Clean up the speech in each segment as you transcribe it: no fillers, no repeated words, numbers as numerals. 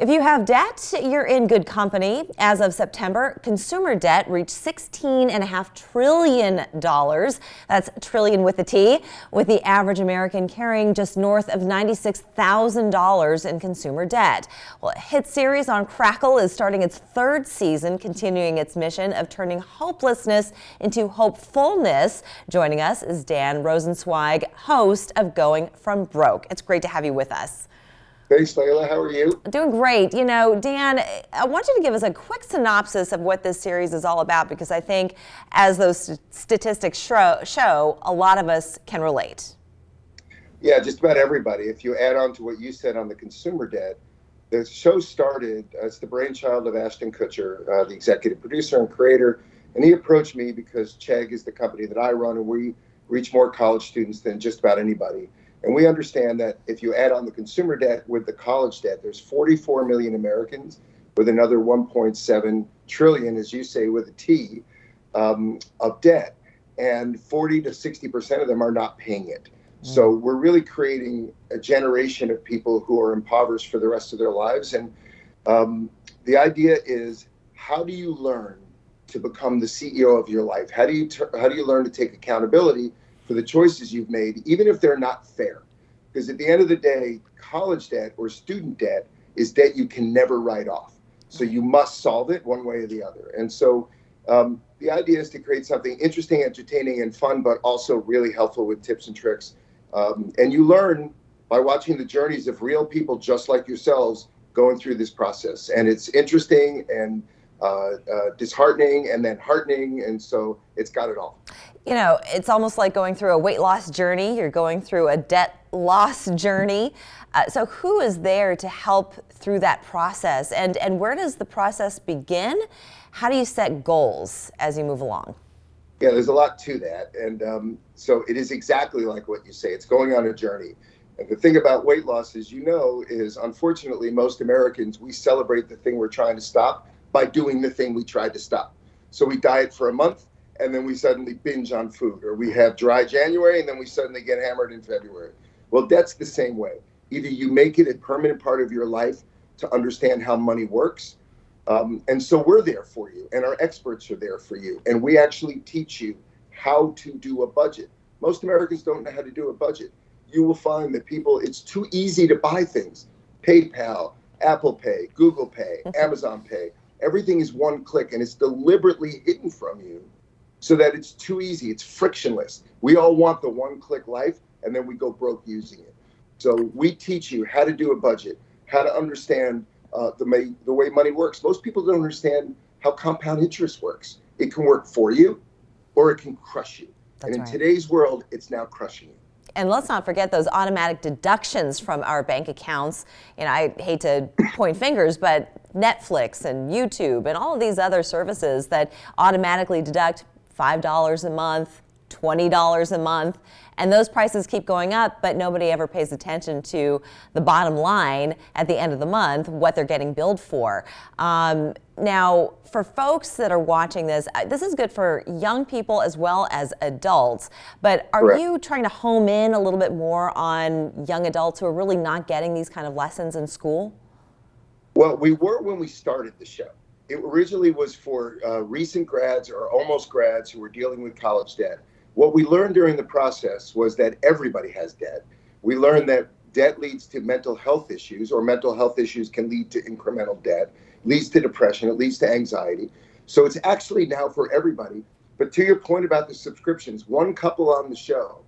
If you have debt, you're in good company. As of September, consumer debt reached $16.5 trillion. That's trillion with a T, with the average American carrying just north of $96,000 in consumer debt. Well, a hit series on Crackle is starting its third season, continuing its mission of turning hopelessness into hopefulness. Joining us is Dan Rosensweig, host of Going From Broke. It's great to have you with us. Thanks, Layla. How are you? Doing great. You know, Dan, I want you to give us a quick synopsis of what this series is all about, because I think as those statistics show, a lot of us can relate. Yeah, just about everybody. If you add on to what you said on the consumer debt, the show started as the brainchild of Ashton Kutcher, the executive producer and creator, and he approached me because Chegg is the company that I run, and we reach more college students than just about anybody. And we understand that if you add on the consumer debt with the college debt, there's 44 million Americans with another 1.7 trillion, as you say, with a T, of debt. And 40 to 60% of them are not paying it. So we're really creating a generation of people who are impoverished for the rest of their lives. And the idea is, how do you learn to become the CEO of your life? How do you learn to take accountability for the choices you've made, even if they're not fair? Because at the end of the day, college debt or student debt is debt you can never write off. So you must solve it one way or the other. And so the idea is to create something interesting, entertaining, and fun, but also really helpful with tips and tricks. And you learn by watching the journeys of real people just like yourselves going through this process. And it's interesting and disheartening and then heartening, and so it's got it all. You know, it's almost like going through a weight loss journey. You're going through a debt loss journey. So who is there to help through that process? And where does the process begin? How do you set goals as you move along? Yeah, there's a lot to that. And so it is exactly like what you say. It's going on a journey. And the thing about weight loss, as you know, is unfortunately most Americans, we celebrate the thing we're trying to stop by doing the thing we tried to stop. So we diet for a month, and then we suddenly binge on food, or we have dry January, and then we suddenly get hammered in February. Well, that's the same way. Either you make it a permanent part of your life to understand how money works, and so we're there for you, and our experts are there for you, and we actually teach you how to do a budget. Most Americans don't know how to do a budget. You will find that it's too easy to buy things. PayPal, Apple Pay, Google Pay, Amazon Pay. Everything is one click, and it's deliberately hidden from you so that it's too easy. It's frictionless. We all want the one-click life, and then we go broke using it. So we teach you how to do a budget, how to understand the way money works. Most people don't understand how compound interest works. It can work for you, or it can crush you. And in today's world, it's now crushing you. And let's not forget those automatic deductions from our bank accounts. And I hate to point fingers, but Netflix and YouTube and all of these other services that automatically deduct $5 a month, $20 a month, and those prices keep going up, but nobody ever pays attention to the bottom line at the end of the month, what they're getting billed for. Now, for folks that are watching this is good for young people as well as adults, but are Correct. You trying to home in a little bit more on young adults who are really not getting these kind of lessons in school? Well, we were when we started the show. It originally was for recent grads or almost grads who were dealing with college debt. What we learned during the process was that everybody has debt. We learned that debt leads to mental health issues, or mental health issues can lead to incremental debt, leads to depression, it leads to anxiety. So it's actually now for everybody. But to your point about the subscriptions, one couple on the show,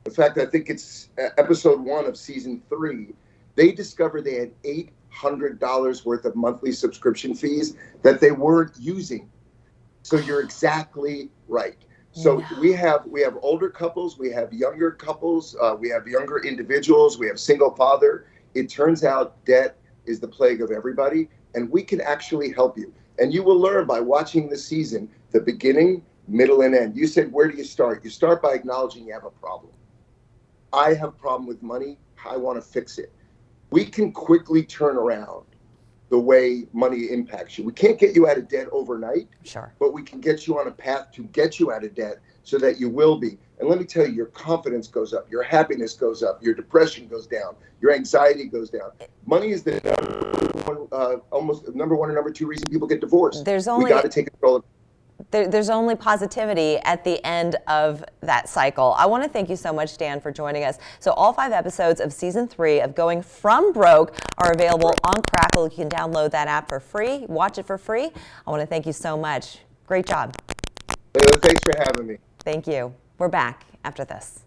in fact, I think it's episode 1 of season 3, they discovered they had $800 worth of monthly subscription fees that they weren't using. So you're exactly right. So we have older couples, we have younger couples, we have younger individuals, we have single father. It turns out debt is the plague of everybody, and we can actually help you. And you will learn by watching the season, the beginning, middle, and end. You said, where do you start? You start by acknowledging you have a problem. I have a problem with money. I want to fix it. We can quickly turn around the way money impacts you. We can't get you out of debt overnight, sure, but we can get you on a path to get you out of debt so that you will be. And let me tell you, your confidence goes up, your happiness goes up, your depression goes down, your anxiety goes down. Money is the number almost number one or number two reason people get divorced. There's We got to take control of. There's only positivity at the end of that cycle. I want to thank you so much, Dan, for joining us. So all 5 episodes of season 3 of Going From Broke are available on Crackle. You can download that app for free, watch it for free. I want to thank you so much. Great job. Thanks for having me. Thank you. We're back after this.